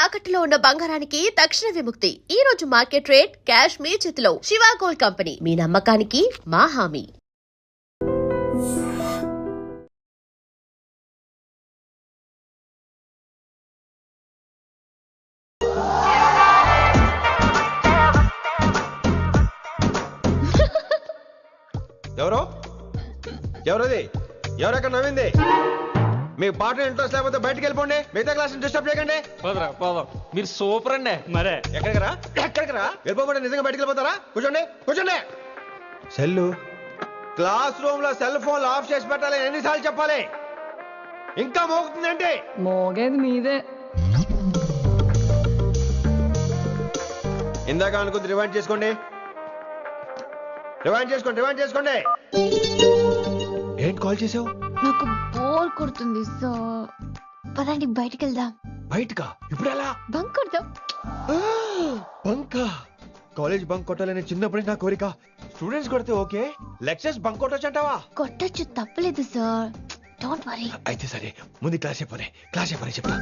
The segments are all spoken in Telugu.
తాకట్టులో ఉన్న బంగారానికి తక్షణ విముక్తి. ఈ రోజు మార్కెట్ రేట్ క్యాష్ మీ చేతిలో. శివ గోల్డ్ కంపెనీ, మీ నమ్మకానికి మా హామీ. ఎవరది? ఎవరక్కడ నవ్వింది? మీ పాట ఇంట్రెస్ట్ లేకపోతే బయటకు వెళ్ళిపోండి. మిగతా క్లాస్ డిస్టర్బ్ చేయకండి. పోదాం. మీరు సూపర్ అండి. మరే ఎక్కడికి రా వెళ్ళిపోకుండా నిజంగా బయటకు వెళ్ళిపోతారా? కూర్చోండి. సెల్లు క్లాస్ రూమ్ లో సెల్ ఫోన్ ఆఫ్ చేసి పెట్టాలి. ఎన్నిసార్లు చెప్పాలి? ఇంకా మోగుతుందంటే మోగేది మీదే. ఇందాక అనుకుంది రివైండ్ చేసుకోండి. ఏంటి కాల్ చేసావు? నాకు బోర్ కొడుతుంది, సో పదండి బయటికి వెళ్దాం. బయటకా? ఇప్పుడు ఎలా? బంక్ కొడదాం. బంకా? కాలేజ్ బంక్ కొట్టాలని చిన్నప్పుడే నా కోరిక. స్టూడెంట్స్ కొడితే ఓకే, లెక్చర్స్ బంక్ కొట్టొచ్చు అంటావా? కొట్టచ్చు, తప్పలేదు సార్. Don't worry. అయితే సరే, ముందు క్లాస్ చెప్పనే చెప్తా.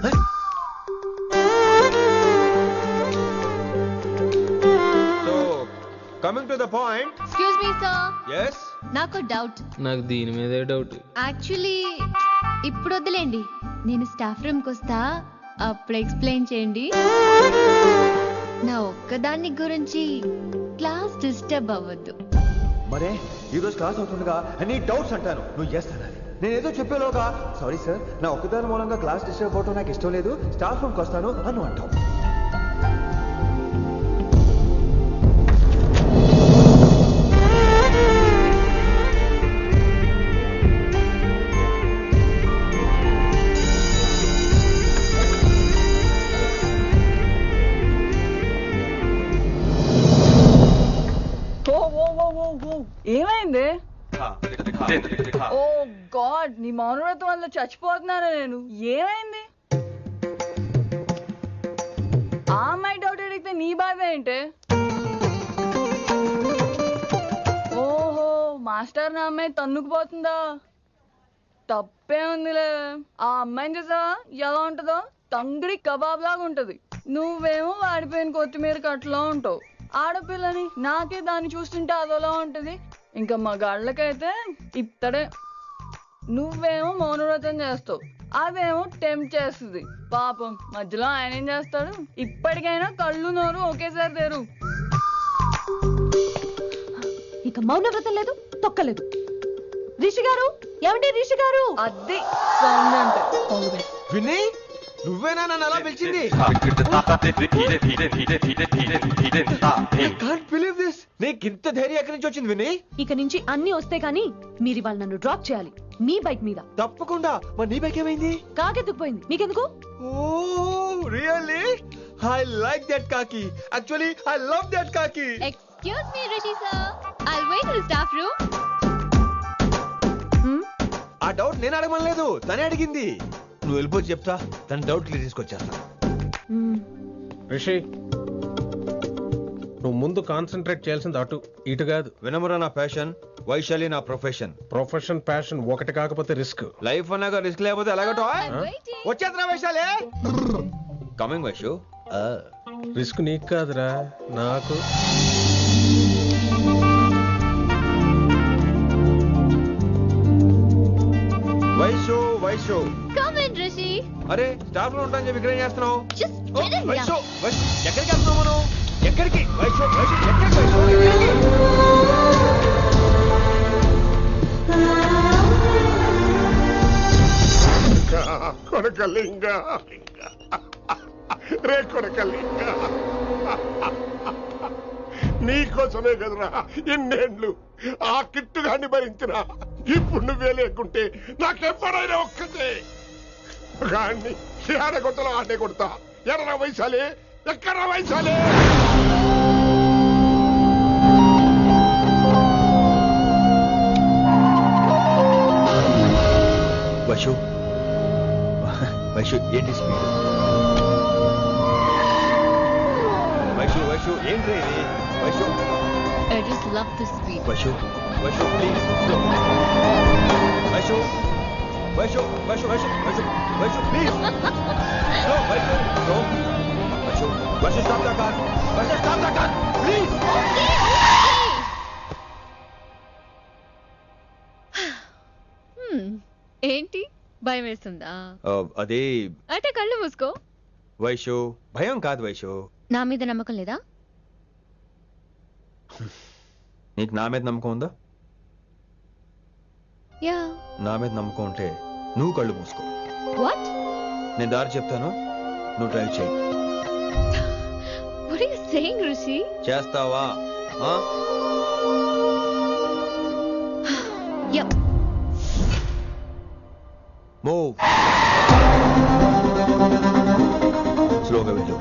So coming to the point. Excuse me sir. yes నాకు డౌట్. నాకు దీని మీదే డౌట్. యాక్చువల్లీ ఇప్పుడు వద్దులేండి, నేను స్టాఫ్ రూమ్ కి వస్తా, అప్పుడు ఎక్స్ప్లెయిన్ చేయండి. నా ఒక్కదాన్ని గురించి క్లాస్ డిస్టర్బ్ అవ్వద్దు. మరే ఈ రోజు క్లాస్ అవుతుండగా అన్ని డౌట్స్ అంటాను, నువ్వు చేస్తాను. నేను ఏదో చెప్పేలోగా సారీ సార్, నా ఒక్కదాని మూలంగా క్లాస్ డిస్టర్బ్ అవటం నాకు ఇష్టం లేదు, స్టాఫ్ రూమ్కి వస్తాను అని అంటావు. ఏమైంది? ఓ గాడ్, నీ మౌనవ్రతం వల్ల చచ్చిపోతున్నాను నేను. ఏమైంది? ఆ అమ్మాయి డౌట్ అడిగితే నీ బాధ ఏంటి? ఓహో, మాస్టర్ నా అమ్మాయి తన్నుకుపోతుందా? తప్పే ఉందిలే. ఆ అమ్మాయిని చూసావా ఎలా ఉంటుందో? తంగిడి కబాబ్ లాగా ఉంటది. నువ్వేమో వాడిపోయిన కొత్తిమీర కట్లా ఉంటావు. ఆడపిల్లని నాకే దాన్ని చూస్తుంటే అదోలా ఉంటది. ఇంకా మగాళ్ళకైతే ఇత్తడే. నువ్వేమో మౌనవ్రతం చేస్తావు, అదేమో టెంప్ట్ చేస్తుంది. పాపం మధ్యలో ఆయన ఏం చేస్తాడు? ఇప్పటికైనా కళ్ళు నోరు ఒకేసారి తెరు. ఇక మౌనవ్రతం లేదు, తొక్కలేదు. రిషి గారు, ఏమండి రిషి గారు? అది సౌండ్ అంటే. విని నువ్వేనా నన్ను అలా పిలిచింది? నీకింత ధైర్యం ఎక్కడి నుంచి వచ్చింది విని? ఇక నుంచి అన్ని వస్తే కానీ మీరు ఇవాళ నన్ను డ్రాప్ చేయాలి మీ బైక్ మీద. తప్పకుండా. మరి నీ బైక్ ఏమైంది? కాకెత్తుకుపోయింది. మీకెందుకు? Oh really? I like that కాకి. యాక్చువల్లీ ఐ లవ్ దట్ కాకి. Excuse me Rishi sir, I'll wait in staff room. ఆ డౌట్ నేను అడగమనలేదు, తనే అడిగింది. నువ్వు వెళ్ళిపోయి చెప్తా, తన డౌట్ క్లియర్ చేసుకొచ్చేస్తా. రిషి, నువ్వు ముందు కాన్సన్ట్రేట్ చేయాల్సింది అటు ఇటు కాదు. వినమ్ర నా ప్యాషన్, వైశాలి నా ప్రొఫెషన్. ప్రొఫెషన్ ప్యాషన్ ఒకటి కాకపోతే రిస్క్. లైఫ్ అన్నాక రిస్క్ లేకపోతే ఎలాగటో? వచ్చేద్రా వైశాలి. కమింగ్ వైషు. రిస్క్ నీకు కాదురా, నాకు. Vaishu come in Rishi. అరే స్టాఫ్ లో ఉంటాను చెప్పి ఇక్కడ ఏం చేస్తున్నావు? Just get in. వైషు ఎక్కడికి వెళ్తున్నావు మనం? ఎక్కడికి? వైషు ఎక్కడికి? కొడకలింగ రే కొడకలింగ, నీకోసమే కదరా ఎన్నేళ్ళు ఆ కిట్టుగాన్ని భరించినా. ఇప్పుడు నువ్వే లేకుంటే నాకెప్పుడైనా ఒక్కతే గాన్ని ఆడగొట్టలో ఆడే కొడతా. ఎర్ర వైశాలి, ఎక్కడ వైశాలి? వైషు ఏంటి స్పీడ్? వైషు ఏంటి ఇది? Vaishu I just love this speed. Vaishu please. Vaishu please. Vaishu భయం వేస్తుందా? అదే అయితే కళ్ళు మూసుకో. వైషు, భయం కాదు వైషు. నా మీద నమ్మకం లేదా? నీకు నా మీద నమ్మకం ఉందా? యా. నా మీద నమ్మకం ఉంటే నువ్వు కళ్ళు మూసుకో. వాట్? నేను దారి చెప్తాను, నువ్వు డ్రైవ్ చేయి. What are you saying Rishi? చేస్తావా? యా. మూవ్. స్లోగా వెళ్ళు.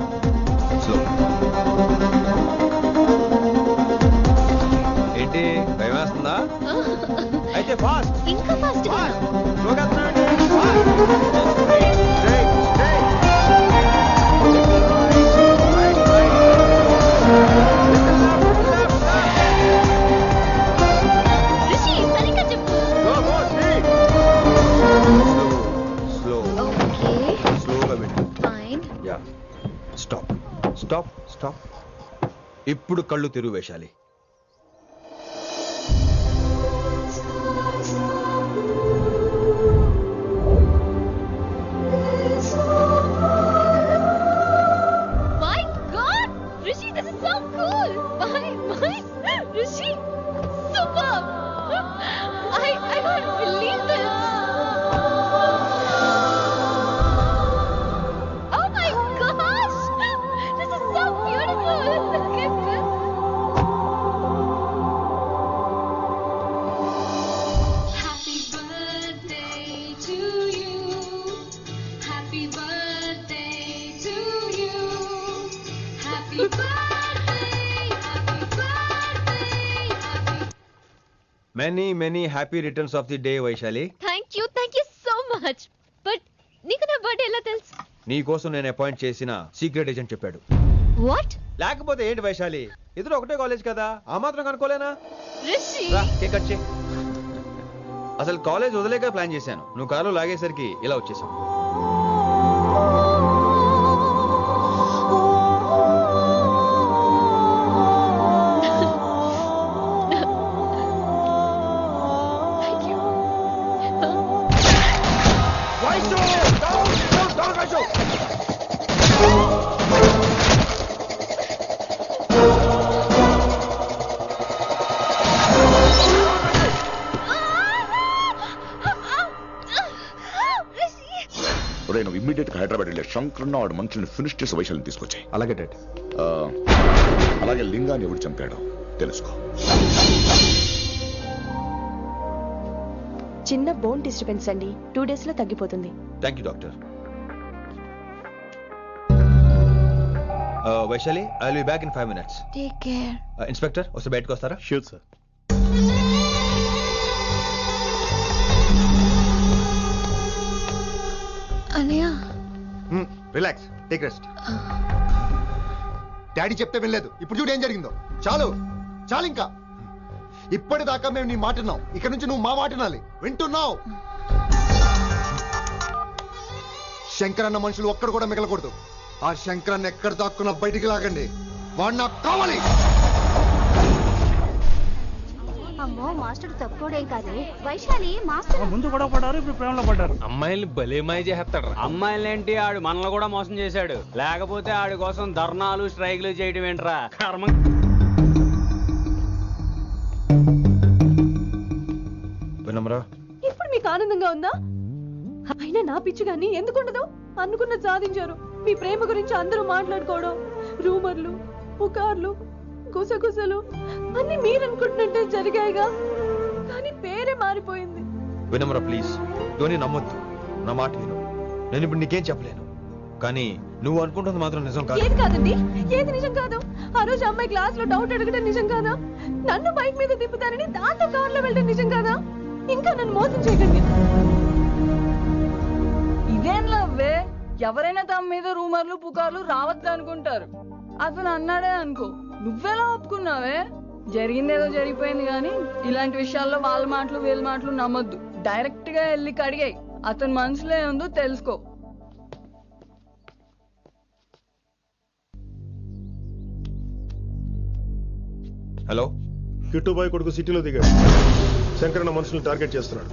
స్లో. ఏంటి భయం వేస్తుందా? అయితే ఫాస్ట్. ఇంకా ఫాస్ట్ గా. స్లోగా తిరగండి. Fast. Straight, straight. Right, right. Rishi సరిగ్గా చెప్పు. Go, go, straight. Slow. Okay. స్లోగా వెళ్ళు. Fine. Yeah. Stop, stop, stop. ఇప్పుడు కళ్ళు తెరువు వేశాలి. My God! Rishi, this is so cool! My, Rishi, superb! I can't believe this! Oh my gosh! This is so beautiful! Look at this! Happy birthday to you. Happy birthday to you. Happy birthday, happy birthday, happy many many happy returns of the day Vaishali. Thank you so much! But నీకు నా బర్త్డే ఎలా తెలుసు? నీ కోసం నేను అపాయింట్ చేసిన సీక్రెట్ ఏజెంట్ చెప్పాడు. What? లేకపోతే ఏంటి వైశాలి, ఇద్దరు ఒకటే కాలేజ్ కదా, ఆ మాత్రం కనుక్కోలేనా? Rishi! రా, కేక్ కట్ చేయి. అసలు కాలేజ్ వదిలేక ప్లాన్ చేశాను, నువ్వు కారు లాగేసరికి ఇలా వచ్చేసావు. Thank you. నువ్వు ఇమ్మీడియట్ గా హైదరాబాద్ వెళ్ళే శంకరన్న వాడు మనుషుల్ని ఫినిష్ చేసి వైశాల్ని తీసుకొచ్చాయి. అలాగే డాడ్. అలాగే లింగాన్ని ఎవడు చంపాడో తెలుసుకో. చిన్న బోన్ డిస్టర్బెన్స్ అండి, 2 days లో తగ్గిపోతుంది. Thank you doctor. Vaishali, I will be back in 5 minutes. Take care. Inspector వస్తే బయటకు వస్తారా? Sure sir. Anaya. Relax, take rest. Daddy చెప్తే వినలేదు, ఇప్పుడు చూడు ఏం జరిగిందో. చాలు చాలు, ఇంకా ఇప్పటిదాకా మేము నీ మాట విన్నాం, ఇక నుంచి నువ్వు మా మాట వినాలి. వింటున్నావు? శంకరన్న మనుషులు ఒక్కడు కూడా మిగలకూడదు. ఆ శంకరన్న ఎక్కడ దాక్కున్నా బయటికి లాగండి, వాడు నాకు కావాలి. అమ్మో మాస్టర్ తక్కువడేం కాదే. వైశాలి మాస్టర్ ముందు గొడవ పడ్డారు, ఇప్పుడు ప్రేమలో పడ్డారు. అమ్మాయిల్ని భలే మాయ చేస్తాడు. అమ్మాయిలేంటి, ఆడు మనల్ని కూడా మోసం చేశాడు. లేకపోతే ఆడి కోసం ధర్నాలు స్ట్రైక్లు చేయడం ఏంట్రా కర్మ. వినమ్రా, ఇప్పుడు మీకు ఆనందంగా ఉందా? అయినా నా పిచ్చి గాని ఎందుకుండదు? అనుకున్న సాధించారు. మీ ప్రేమ గురించి అందరూ మాట్లాడుకోవడం, రూమర్లు, పుకార్లు, గుసగుసలు అన్ని మీరనుకుంటున్నట్టే జరిగాయిగా. కానీ పేరే మారిపోయింది. వినమ్రా ప్లీజ్, ధోని నమ్మొద్దు, నా మాట విను. నేను ఇప్పుడు నీకేం చెప్పలేను, కానీ నువ్వు అనుకుంటుంది మాత్రం నిజం కాదు. ఏది కాదండి, ఏది నిజం కాదు? ఆ రోజు అమ్మాయి క్లాస్ లో డౌట్ అడగడం నిజం కాదా? నన్ను బైక్ మీద తిప్పుతారని దాంతో కార్ లో వెళ్ళడం నిజం కాదా? ఇంకా నన్ను మోసం చేయకండి. ఇదేం లవ్వే? ఎవరైనా తమ మీద రూమర్లు పుకార్లు రావద్దు అనుకుంటారు. అతను అన్నాడే అనుకో, నువ్వెలా ఒప్పుకున్నావే? జరిగిందేదో జరిగిపోయింది కానీ ఇలాంటి విషయాల్లో వాళ్ళ మాటలు వీళ్ళ మాటలు నమ్మొద్దు. డైరెక్ట్ గా వెళ్ళి కడిగాయి, అతని మనసులో ఏముందో తెలుసుకో. హలో, కిట్టుబాయ్ కొడుకు సిటీలో దిగాడు. శంకరన్న మనుషుల్ని టార్గెట్ చేస్తున్నాడు.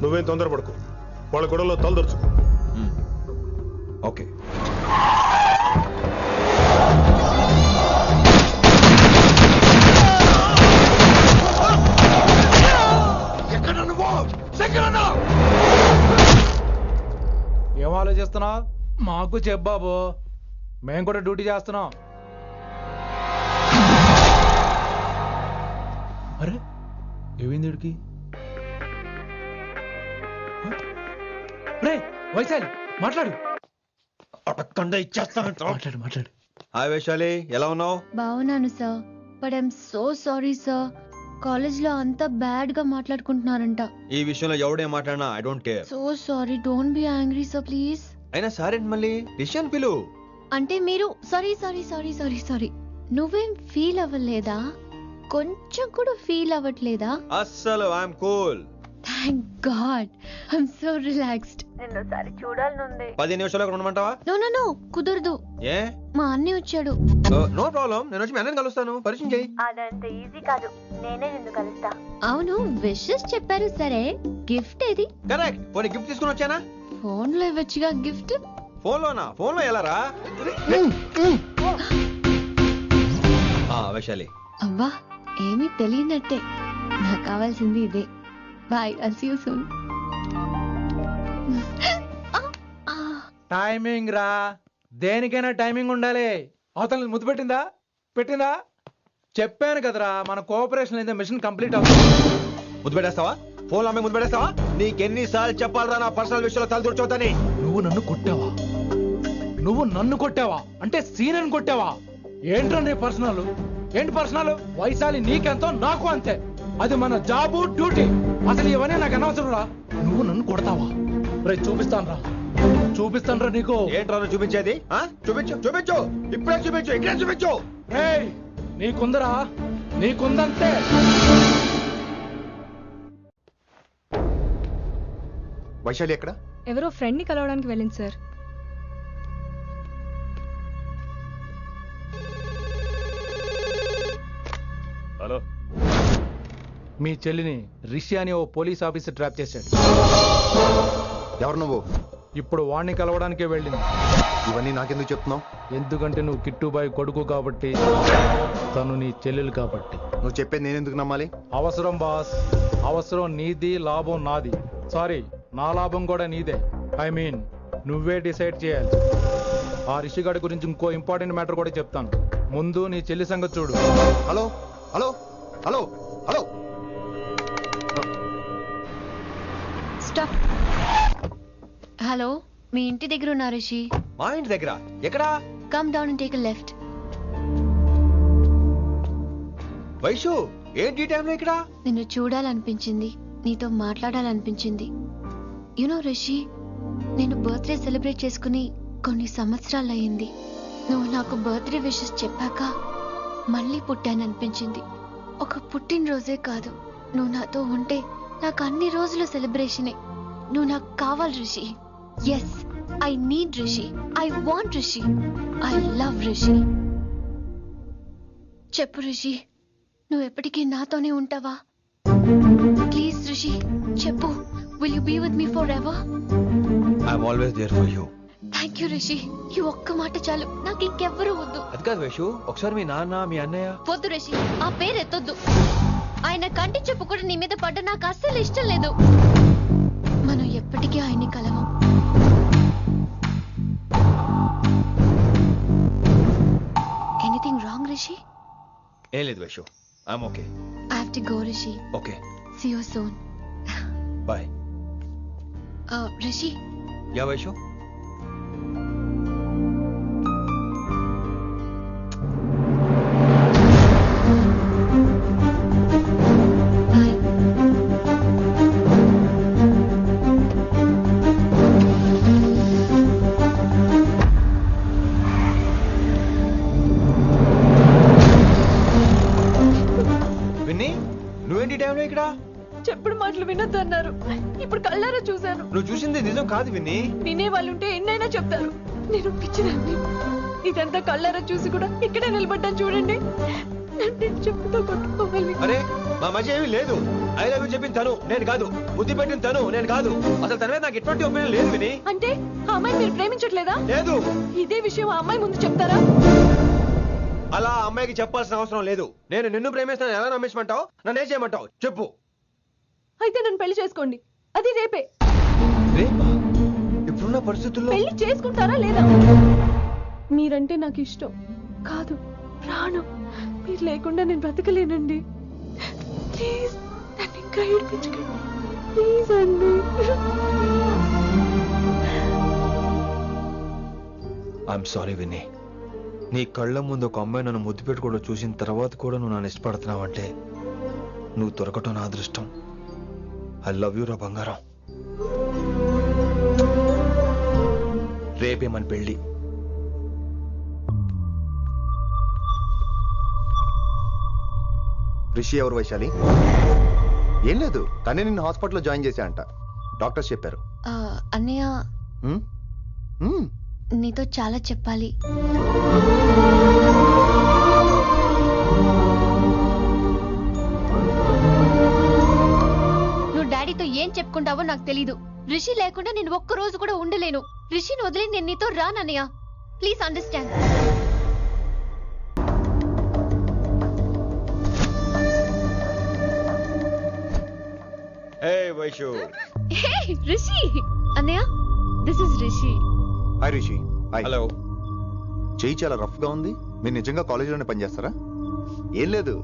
నువ్వేం తొందరపడకు, వాళ్ళ గొడవలో తలదొరుచుకో. ఓకే. ఎక్కడ నువ్వు శంకరన్న? ఏం ఆలోచిస్తున్నావు? మాకు చెప్పాబు, మేము కూడా డ్యూటీ చేస్తున్నాం. అరే ఏమైంది వీడికి? రే వైశాలి మాట్లాడు. మాట్లాడు మాట్లాడు. హాయ్ వైశాలి, ఎలా ఉన్నావు? బాగున్నాను sir, but I'm so sorry sir. College లో అంతా బ్యాడ్ గా మాట్లాడుకుంటున్నారంట. ఈ విషయంలో ఎవడే మాట్లాడినా I don't care. So sorry, don't be angry sir please. అయినా సారేంటి మళ్ళీ? డిసిషన్ పిలు. అంటే మీరు sorry sorry sorry sorry sorry నువ్వేం ఫీల్ అవ్వలేదా? కొంచెం కూడా ఫీల్ అవ్వట్లేదా? అస్సలు I'm cool. Thank God, I'm so relaxed. నిన్నోసారి చూడాలనుంది. 10 నిమిషాలు అక్కడ ఉండమంటావా? నో నో నో, కుదరదు. ఏ? మా అన్నయ్య వచ్చాడు. నో ప్రాబ్లం, నేను వచ్చి మీ అన్నని కలుస్తాను. పరిచయం చేయి. అదంత ఈజీ కాదు, నేనే నిన్ను కలుస్తా. అవును, విషెస్ చెప్పారు సరే, గిఫ్ట్ ఏది? కరెక్ట్. పోనీ గిఫ్ట్ తీసుకుని వచ్చానా? ఫోన్ లో ఇవ్వచ్చుగా గిఫ్ట్. ఫోన్ లోనా? ఫోన్ లో ఎలా రా? వైశాలి. అబ్బా, ఏమీ తెలియనట్టే. నాకు కావాల్సింది ఇదే. Bye, I'll see you soon. Timing రా, దేనికైనా టైమింగ్ ఉండాలి. అవతల ముద్దు పెట్టిందా? పెట్టిందా? చెప్పాను కదరా, మన కోఆపరేషన్ అయితే మిషన్ కంప్లీట్ అవుతుంది. ముద్దు పెట్టేస్తావా? ఫోన్ లో ముద్దు పెట్టేస్తావా? నీకెన్నిసార్లు చెప్పాలరా నా పర్సనల్ విషయంలో తల దూర్చోవద్దని? నువ్వు నన్ను కొట్టావా? నువ్వు నన్ను కొట్టావా? అంటే సీనియర్ని కొట్టావా? ఏంట్రా నీ పర్సనల్? ఏంటి పర్సనల్? వైశాలి నీకెంతో నాకు అంతే. అది మన జాబు, డ్యూటీ. అసలు ఇవన్నీ నాకు అనవసరం రా. నువ్వు నన్ను కొడతావా? రేపు చూపిస్తాను రా నీకు. ఏంట్రా నువ్వు చూపించేది? చూపించు చూపించు, ఇప్పుడే చూపించు, ఇక్కడే చూపించు. ఏయ్, నీకుందరా? నీకుందంతే. వైశాలి ఎక్కడ? ఎవరో ఫ్రెండ్ ని కలవడానికి వెళ్ళింది సార్. హలో, మీ చెల్లిని రిషి అని ఓ పోలీస్ ఆఫీసర్ ట్రాప్ చేశాడు. ఎవరు నువ్వు? ఇప్పుడు వాణ్ణి కలవడానికే వెళ్ళింది. ఇవన్నీ నాకెందుకు చెప్తున్నావు? ఎందుకంటే నువ్వు కిట్టుబాయి కొడుకు కాబట్టి, తను నీ చెల్లెలు కాబట్టి. నువ్వు చెప్పేది నేను ఎందుకు నమ్మాలి? అవసరం బాస్, అవసరం నీది, లాభం నాది. సారీ, నా లాభం కూడా నీదే. ఐ మీన్ నువ్వే డిసైడ్ చేయాలి. ఆ రిషిగాడి గురించి ఇంకో ఇంపార్టెంట్ మ్యాటర్ కూడా చెప్తాను. ముందు నీ చెల్లి సంగతి చూడు. Hello hello hello hello. Stop. Hello, మీ ఇంటి దగ్గర ఉన్నా రిషి? మా ఇంటి దగ్గర? ఎక్కడా? Come down and take a left. Vaishu, ఏంటి ఈ టైంలో ఇక్కడ? నిన్ను చూడాలనిపించింది, నీతో మాట్లాడాలనిపించింది. యునో రిషి, నేను బర్త్డే సెలబ్రేట్ చేసుకుని కొన్ని సంవత్సరాలయ్యింది. నువ్వు నాకు బర్త్డే విషెస్ చెప్పాక మళ్ళీ పుట్టాననిపించింది. ఒక పుట్టినరోజే కాదు, నువ్వు నాతో ఉంటే నాకు అన్ని రోజుల సెలబ్రేషనే. నువ్వు నాకు కావాలి Rishi. Yes, I need Rishi. I want Rishi. I love Rishi. చెప్పు రిషి, నువ్వు ఎప్పటికీ నాతోనే ఉంటావా? ప్లీజ్ రిషి, చెప్పు. Will you be with me forever? I'm always there for you. Thank you Rishi. ఈ ఒక్క మాట చాలు, నాకు ఇంకెవ్వరూ వద్దు. అది కాదు వైషు, ఒకసారి మీ నాన్న, మీ అన్నయ్య. వద్దు రిషి, ఆ పేరు ఎత్తొద్దు. ఆయన కంటి చెప్పు కూడా నీ మీద పడ్డ నాకు అస్సలు ఇష్టం లేదు. మనం ఎప్పటికీ ఆయన్ని కలవం. Anything wrong Rishi? ఏం లేదు Vaishu, I'm okay. I have to go Rishi. Okay, see you soon. Bye. Rishi. Yeah Vaishu. నువ్వేంటి టైంలో ఇక్కడ? చెప్పుడు మాటలు వినొద్దు అన్నారు, ఇప్పుడు కళ్ళారా చూశాను. నువ్వు చూసింది నిజం కాదు విన్ని. వినే వాళ్ళుంటే ఎన్నైనా చెప్తారు. నేను పిచ్చిదాన్ని. ఇదంతా కళ్ళారా చూసి కూడా ఇక్కడే నిలబడ్డాను చూడండి. నన్ను చెప్పుతో కొట్టుకోవాలి. అరే, మా మధ్య ఏమీ లేదు. ఐ లవ్ యూ చెప్పింది తను, నేను కాదు. బుద్ధి పెట్టింది తను, నేను కాదు. అసలు తన మీద నాకు ఎటువంటి ఒపీనియన్ లేదు విని. అంటే ఆ అమ్మాయిని మీరు ప్రేమించట్లేదా? లేదు. ఇదే విషయం ఆ అమ్మాయి ముందు చెప్తారా? అలా ఆ అమ్మాయికి చెప్పాల్సిన అవసరం లేదు. నేను నిన్ను ప్రేమిస్తాను, ఎలా నమ్మించమంటావు? నన్ను ఏం చేయమంటావు చెప్పు. అయితే నన్ను పెళ్లి చేసుకోండి, అది రేపే. రేపా? ఇప్పుడున్న పరిస్థితుల్లో పెళ్లి చేసుకుంటారా లేదా? మీరంటే నాకు ఇష్టం కాదు, ప్రాణం. మీరు లేకుండా నేను బ్రతకలేనండి. ప్లీజ్ నన్ను ఇంకా ఏడిపించకండి, ప్లీజ్ అండి. I'm sorry Vinni. నీ కళ్ళ ముందు ఒక అమ్మాయి నన్ను ముద్దు పెట్టుకోవడం చూసిన తర్వాత కూడా నువ్వు నన్ను ఇష్టపడుతున్నావంటే నువ్వు దొరకటం నా అదృష్టం. ఐ లవ్ యూ రా బంగారం. రేపే మన పెళ్ళి. రిషి ఎవరు వైశాలి? ఏం లేదు, తనే నిన్ను హాస్పిటల్లో జాయిన్ చేశా అంట, డాక్టర్స్ చెప్పారు. అన్నయ్య హ్మ్? హ్మ్. నీతో చాలా చెప్పాలి. నువ్వు డాడీతో ఏం చెప్పుకుంటావో నాకు తెలీదు. రిషి లేకుండా నేను ఒక్క రోజు కూడా ఉండలేను. రిషిని వదిలి నేను నీతో రానన్నయ్య. Please understand. Hey Vaishu. Hey Rishi. అన్నయ్య this is Rishi. Hi Rishi. Hi. Hello. చెయ్యి చాలా రఫ్ గా ఉంది. మీరు నిజంగా కాలేజీలోనే పనిచేస్తారా? ఏం లేదు,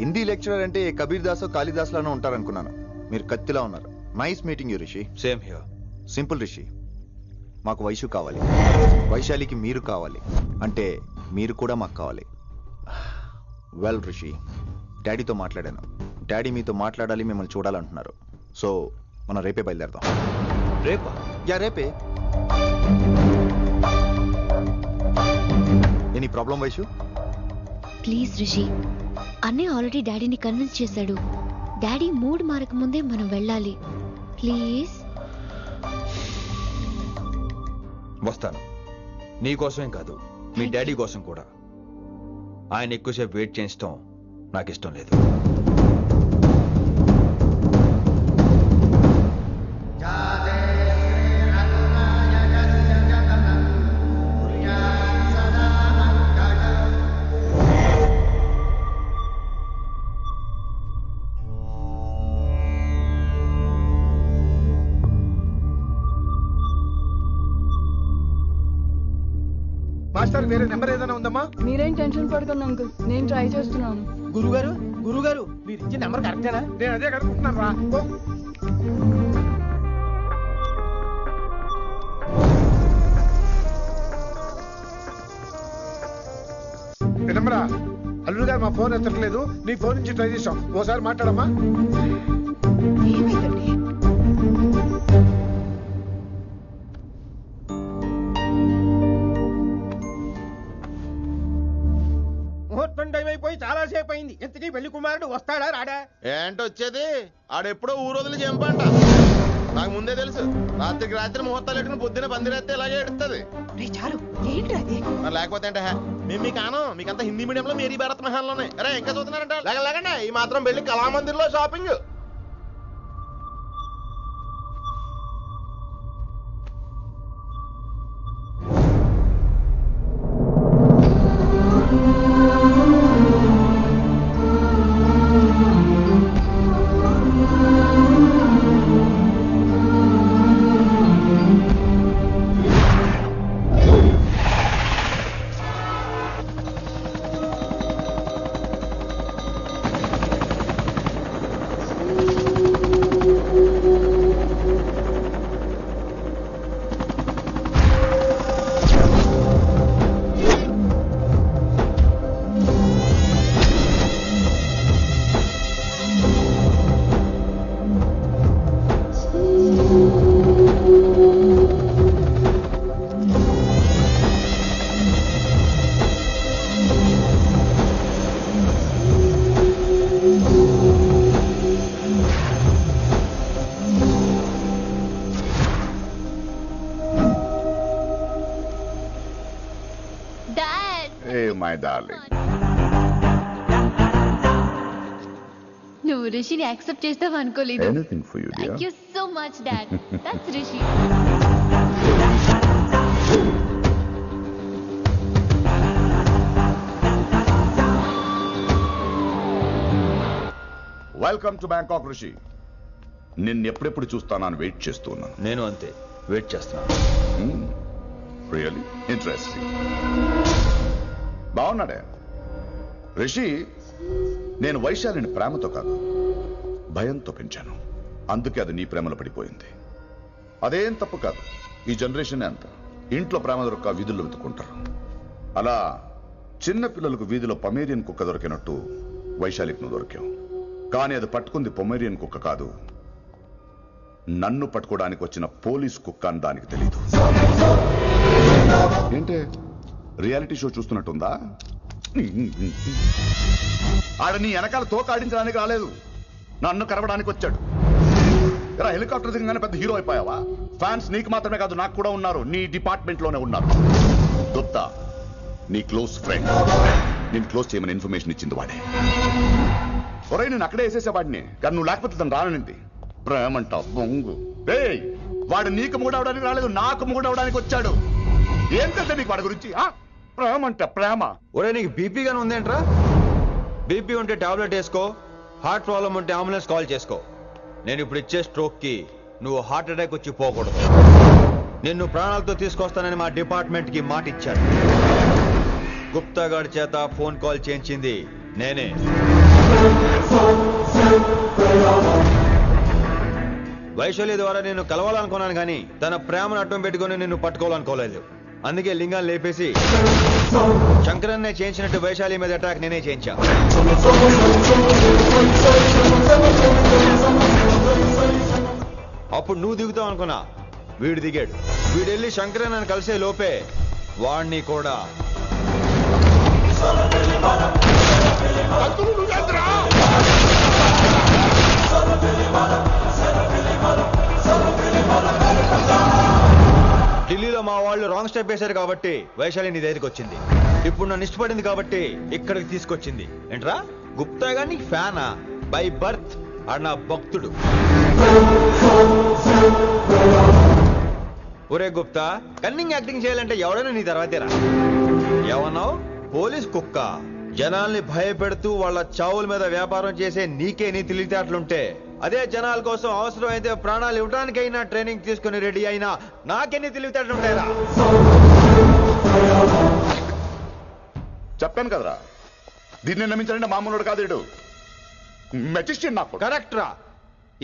హిందీ లెక్చరర్ అంటే కబీర్ దాస్ కాళిదాస్ లానో ఉంటారనుకున్నాను. మీరు కత్తిలా ఉన్నారు. Nice meeting you Rishi. Same here. Simple Rishi, మాకు వైషు కావాలి, వైశాలికి మీరు కావాలి, అంటే మీరు కూడా మాకు కావాలి. వెల్ రిషి, డాడీతో మాట్లాడాను. డాడీ మీతో మాట్లాడాలి, మిమ్మల్ని చూడాలంటున్నారు. సో మనం రేపే బయలుదేరదాం. రేపా? యా రేపే. Any problem Vaishu? Please Rishi, అన్నయ్య ఆల్రెడీ డాడీని కన్విన్స్ చేశాడు. డాడీ మూడ్ మారక ముందే మనం వెళ్ళాలి. ప్లీజ్. వస్తాను. నీ కోసమేం కాదు, మీ డాడీ కోసం కూడా. ఆయన ఎక్కువసేపు వెయిట్ చేయించడం నాకు ఇష్టం లేదు. మాస్టర్ వేరే నెంబర్ ఏదైనా ఉందమ్మా? మీరేం టెన్షన్ పడకండి అంకుల్, నేను ట్రై చేస్తున్నాను. గురుగారు మీరు ఇచ్చిన నెంబర్ కరెక్టేనా? నేను అదే కనుక్కుంటున్నాను రా. నెంబరా? అల్లుడు గారు మా ఫోన్ ఎత్తట్లేదు, నీ ఫోన్ నుంచి ట్రై చేసాం, ఓసారి మాట్లాడమ్మా. ఏమైందండి? ముహూర్తం టైం అయిపోయి చాలా సేపు అయింది. ఇంతకీ పెళ్లి కుమారుడు వస్తాడా రాడా? ఏంటి వచ్చేది? ఆడెప్పుడో ఊరోజులు చెంపంట. నాకు ముందే తెలుసు. రాత్రికి రాత్రి ముహూర్తాలు ఎట్టుకుని పొద్దున పందిరేస్తే ఇలాగే ఎడుతుంది. మరి లేకపోతే అంటే మేము మీకు ఆనం, మీకంతా హిందీ మీడియంలో మేరీ భారత్ మహాల్లోనే. అరే ఇంకా చూస్తున్నారంట. లేకండి ఈ మాత్రం పెళ్లి కళామందిర్లో షాపింగ్. Hey, my darling. నువ్వు రిషిని యాక్సెప్ట్ చేస్తావు అనుకోలేదు. Anything for you thank you so much dad. That's Rishi. Welcome to Bangkok Rishi. నిన్ను ఎప్పుడెప్పుడు చూస్తానని వెయిట్ చేస్తూ ఉన్నాను. నేను అంతే వెయిట్ చేస్తాను. Really interesting. బాగున్నాడే రిషి. నేను వైశాలిని ప్రేమతో కాదు భయంతో పెంచాను. అందుకే అది నీ ప్రేమలో పడిపోయింది. అదేం తప్పు కాదు. ఈ జనరేషన్ అంత ఇంట్లో ప్రేమ దొరక్క వీధుల్లో వెతుకుంటారు. అలా చిన్న పిల్లలకు వీధిలో పమేరియన్ కుక్క దొరికినట్టు వైశాలికి నువ్వు దొరికావు. కానీ అది పట్టుకుంది పొమేరియన్ కుక్క కాదు, నన్ను పట్టుకోవడానికి వచ్చిన పోలీస్ కుక్క అని దానికి తెలీదు. ఏంటే రియాలిటీ షో చూస్తున్నట్టుందా? ఆడ నీ వెనకాల తోక ఆడించడానికి రాలేదు, నన్ను కరవడానికి వచ్చాడు. ఇలా హెలికాప్టర్ దిగగానే పెద్ద హీరో అయిపోయావా? ఫ్యాన్స్ నీకు మాత్రమే కాదు నాకు కూడా ఉన్నారు. నీ డిపార్ట్మెంట్ లోనే ఉన్నారు. గుప్తా నీ క్లోజ్ ఫ్రెండ్. నేను క్లోజ్ చేయమని ఇన్ఫర్మేషన్ ఇచ్చింది వాడే. ఒరే నేను అక్కడే వేసేసేవాడిని, కానీ నువ్వు లేకపోతే తను రానంది. ప్రేమంట బొంగు. వాడు నీకు మూడవడానికి రాలేదు, నాకు మూడవడానికి వచ్చాడు. ఏం తెలుసా నీకు వాడి గురించి? ప్రేమంట ప్రేమ. ఒరే నీకు బీపీ గానీ ఉందేంట్రా? బీపీ ఉంటే టాబ్లెట్ వేసుకో, హార్ట్ ప్రాబ్లం ఉంటే అంబులెన్స్ కాల్ చేసుకో. నేను ఇప్పుడు ఇచ్చే స్ట్రోక్ కి నువ్వు హార్ట్ అటాక్ వచ్చి పోకూడదు. నిన్ను ప్రాణాలతో తీసుకొస్తానని మా డిపార్ట్మెంట్ కి మాట ఇచ్చాను. గుప్తా గారి చేత ఫోన్ కాల్ చేయించింది నేనే. వైశాలి ద్వారా నేను కలవాలనుకున్నాను కానీ తన ప్రేమను అడ్డం పెట్టుకుని నిన్ను పట్టుకోవాలనుకోలేదు. అందుకే లింగాన్ని లేపేసి శంకరన్నే చేయించినట్టు వైశాలి మీద అటాక్ నేనే చేయించా. అప్పుడు నువ్వు దిగుతావు అనుకున్నా, వీడు దిగాడు. వీడెళ్ళి శంకరన్ కలిసే లోపే వాణ్ణి కూడా ఢిల్లీలో మా వాళ్ళు రాంగ్ స్టెప్ వేశారు కాబట్టి వైశాలి నీ దగ్గరికి వచ్చింది. ఇప్పుడు నన్ను ఇష్టపడింది కాబట్టి ఇక్కడికి తీసుకొచ్చింది. ఏంట్రా గుప్తా గాని ఫ్యానా? బై బర్త్ ఆడు నా భక్తుడు. ఒరే గుప్తా, కన్నింగ్ యాక్టింగ్ చేయాలంటే ఎవడైనా నీ తర్వాతేరా. ఏమన్నావు? పోలీస్ కుక్క. జనాల్ని భయపెడుతూ వాళ్ళ చావుల మీద వ్యాపారం చేసే నీకే నీ తెలివితేటలుంటే, అదే జనాల కోసం అవసరమైతే ప్రాణాలు ఇవ్వడానికైనా ట్రైనింగ్ తీసుకుని రెడీ అయినా నాకెన్ని తెలివితేటలుంటాయిరా? చెప్పాను కదరా, దీన్ని నమ్మించాలంటే మామూలుడు కాదు, వీడు మెజిస్ట్రియన్. నాకు కరెక్ట్ రా.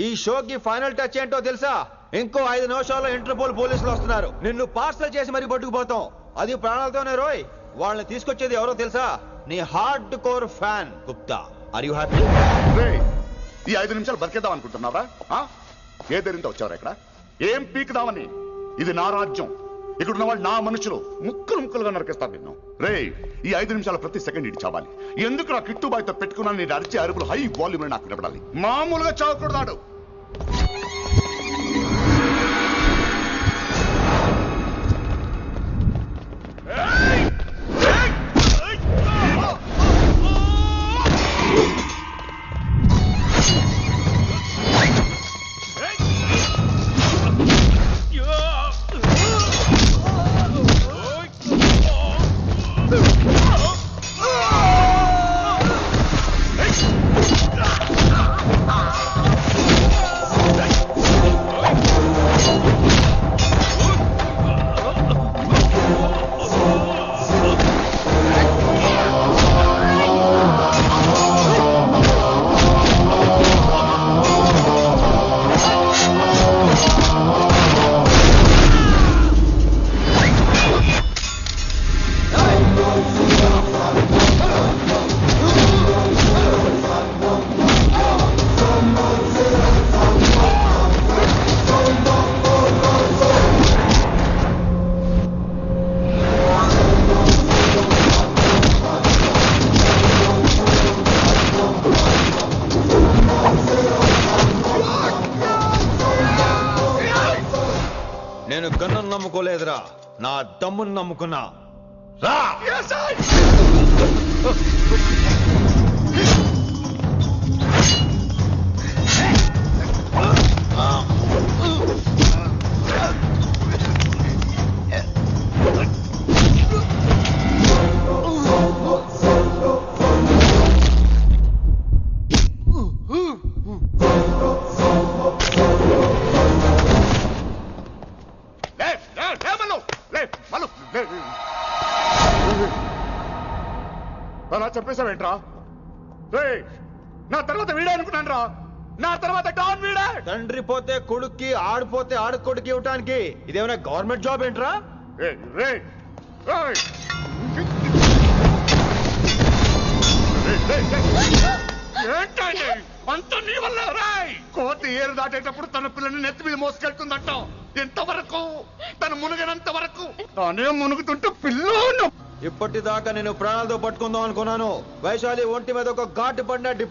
ఈ షోకి ఫైనల్ టచ్ ఏంటో తెలుసా? ఇంకో 5 నిమిషాల్లో ఇంటర్పోల్ పోలీసులు వస్తున్నారు. నిన్ను పార్సల్ చేసి మరీ పట్టుకుపోతాం. అది ప్రాణాలతోనే రోయ్. వాళ్ళని తీసుకొచ్చేది ఎవరో తెలుసా? నీ hardcore fan Gupta. Are you happy? ఈ 5 నిమిషాలు బతికేద్దాం అనుకుంటున్నావా? ఏ ధైర్యంతో వచ్చారా ఇక్కడ? ఏం పీకుదామని? ఇది నా రాజ్యం. ఇక్కడ ఉన్న వాళ్ళు నా మనుషులు. ముక్కలు ముక్కలుగా నరికేస్తారు నిన్ను. ఈ 5 నిమిషాలు ప్రతి సెకండ్ ఇటు చావాలి. ఎందుకు నా కిట్టుబాయ్తో పెట్టుకున్నాను? నేను అరిచే అరుపులు హై వాల్యూమ్ నాకు వినపడాలి. మామూలుగా చావకూడదాడు. నేను గన్నును నమ్ముకోలేదురా, నా దమ్మును నమ్ముకున్నా. రా! అలా చెప్పేశావేంట్రా? రేయ్, నా తర్వాత వీడే అనుకున్నాను రా. నా తర్వాత డాన్ వీడే. తండ్రి పోతే కొడుక్కి, ఆడిపోతే ఆడుకొడుకి ఇవ్వటానికి ఇదేమైనా గవర్నమెంట్ జాబ్ ఏంట్రా? రేయ్, రేయ్, రేయ్. ఏంటండి అంత నీ వల్ల? రాయ్, కోతి ఏరు దాటేటప్పుడు తన పిల్లని నెత్తి మీద మోసుకెళ్తుందంట. ఎంతవరకు? తను మునిగినంత వరకు. తానే మునుగుతుంటే పిల్లను ఇప్పటిదాకా నేను ప్రాణాలతో పట్టుకుందాం అనుకున్నాను. వైశాలి ఒంటి మీద ఒక ఘాటు పడిన